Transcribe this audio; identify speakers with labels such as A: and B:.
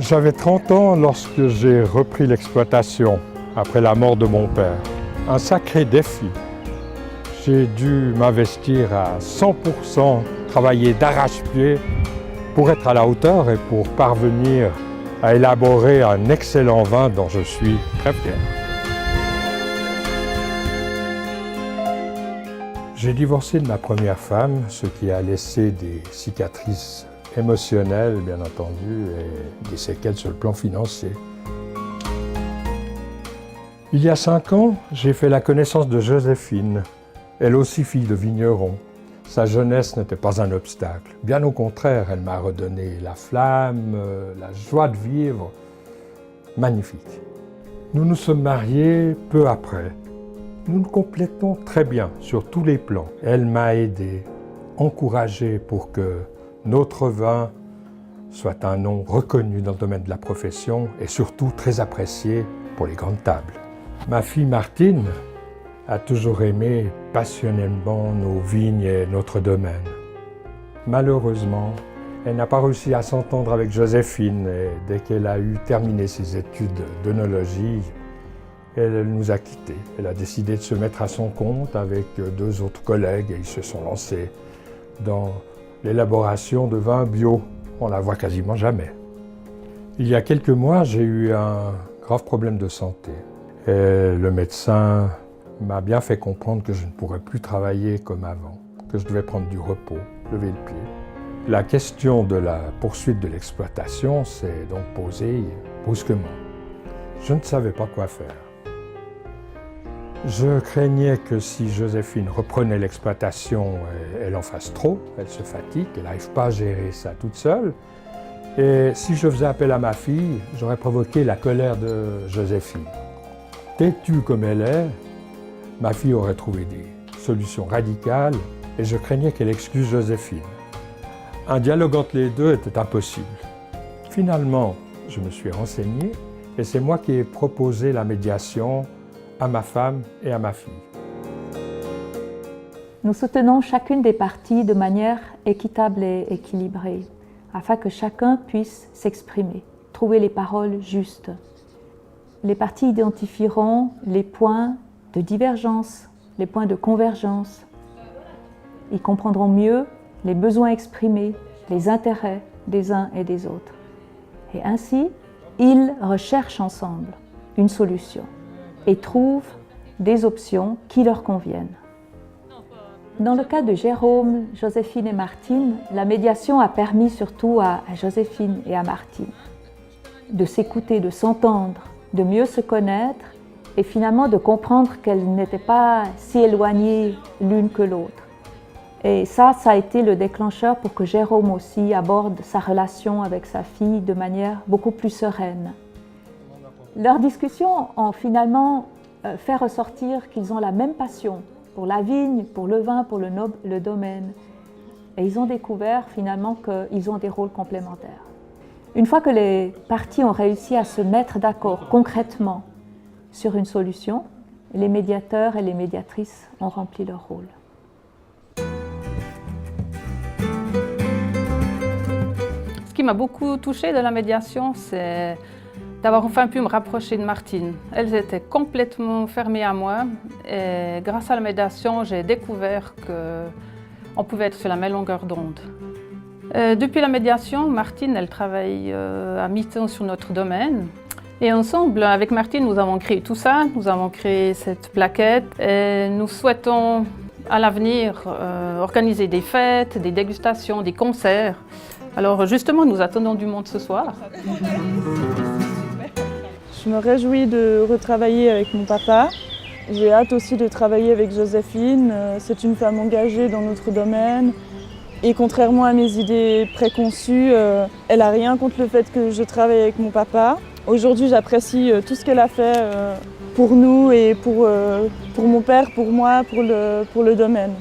A: J'avais 30 ans lorsque j'ai repris l'exploitation après la mort de mon père. Un sacré défi. J'ai dû m'investir à 100%, travailler d'arrache-pied pour être à la hauteur et pour parvenir à élaborer un excellent vin dont je suis très fier. J'ai divorcé de ma première femme, ce qui a laissé des cicatrices émotionnelles, bien entendu, et des séquelles sur le plan financier. Il y a 5 ans, j'ai fait la connaissance de Joséphine, elle aussi fille de vigneron. Sa jeunesse n'était pas un obstacle. Bien au contraire, elle m'a redonné la flamme, la joie de vivre. Magnifique. Nous nous sommes mariés peu après. Nous nous complétons très bien sur tous les plans. Elle m'a aidé, encouragé pour que notre vin soit un nom reconnu dans le domaine de la profession et surtout très apprécié pour les grandes tables. Ma fille Martine a toujours aimé passionnément nos vignes et notre domaine. Malheureusement, elle n'a pas réussi à s'entendre avec Joséphine et dès qu'elle a eu terminé ses études d'œnologie, elle nous a quittés. Elle a décidé de se mettre à son compte avec 2 autres collègues et ils se sont lancés dans l'élaboration de vins bio. On la voit quasiment jamais. Il y a quelques mois, j'ai eu un grave problème de santé. Et le médecin m'a bien fait comprendre que je ne pourrais plus travailler comme avant, que je devais prendre du repos, lever le pied. La question de la poursuite de l'exploitation s'est donc posée brusquement. Je ne savais pas quoi faire. Je craignais que si Joséphine reprenait l'exploitation, elle en fasse trop, elle se fatigue, elle n'arrive pas à gérer ça toute seule. Et si je faisais appel à ma fille, j'aurais provoqué la colère de Joséphine. Têtue comme elle est, ma fille aurait trouvé des solutions radicales et je craignais qu'elle excuse Joséphine. Un dialogue entre les deux était impossible. Finalement, je me suis renseigné et c'est moi qui ai proposé la médiation à ma femme et à ma fille.
B: Nous soutenons chacune des parties de manière équitable et équilibrée, afin que chacun puisse s'exprimer, trouver les paroles justes. Les parties identifieront les points de divergence, les points de convergence. Ils comprendront mieux les besoins exprimés, les intérêts des uns et des autres. Et ainsi, ils recherchent ensemble une solution et trouvent des options qui leur conviennent. Dans le cas de Jérôme, Joséphine et Martine, la médiation a permis surtout à Joséphine et à Martine de s'écouter, de s'entendre, de mieux se connaître et finalement de comprendre qu'elles n'étaient pas si éloignées l'une que l'autre. Et ça a été le déclencheur pour que Jérôme aussi aborde sa relation avec sa fille de manière beaucoup plus sereine. Leurs discussions ont finalement fait ressortir qu'ils ont la même passion pour la vigne, pour le vin, pour le domaine. Et ils ont découvert finalement qu'ils ont des rôles complémentaires. Une fois que les parties ont réussi à se mettre d'accord concrètement sur une solution, les médiateurs et les médiatrices ont rempli leur rôle.
C: Ce qui m'a beaucoup touchée de la médiation, c'est d'avoir enfin pu me rapprocher de Martine. Elle était complètement fermée à moi et grâce à la médiation, j'ai découvert qu'on pouvait être sur la même longueur d'onde. Depuis la médiation, Martine, elle travaille à mi-temps sur notre domaine. Et ensemble, avec Martine, nous avons créé tout ça, nous avons créé cette plaquette et nous souhaitons à l'avenir organiser des fêtes, des dégustations, des concerts. Alors justement, nous attendons du monde ce soir.
D: Je me réjouis de retravailler avec mon papa. J'ai hâte aussi de travailler avec Joséphine. C'est une femme engagée dans notre domaine. Et contrairement à mes idées préconçues, elle n'a rien contre le fait que je travaille avec mon papa. Aujourd'hui, j'apprécie tout ce qu'elle a fait pour nous et pour mon père, pour moi, pour le domaine.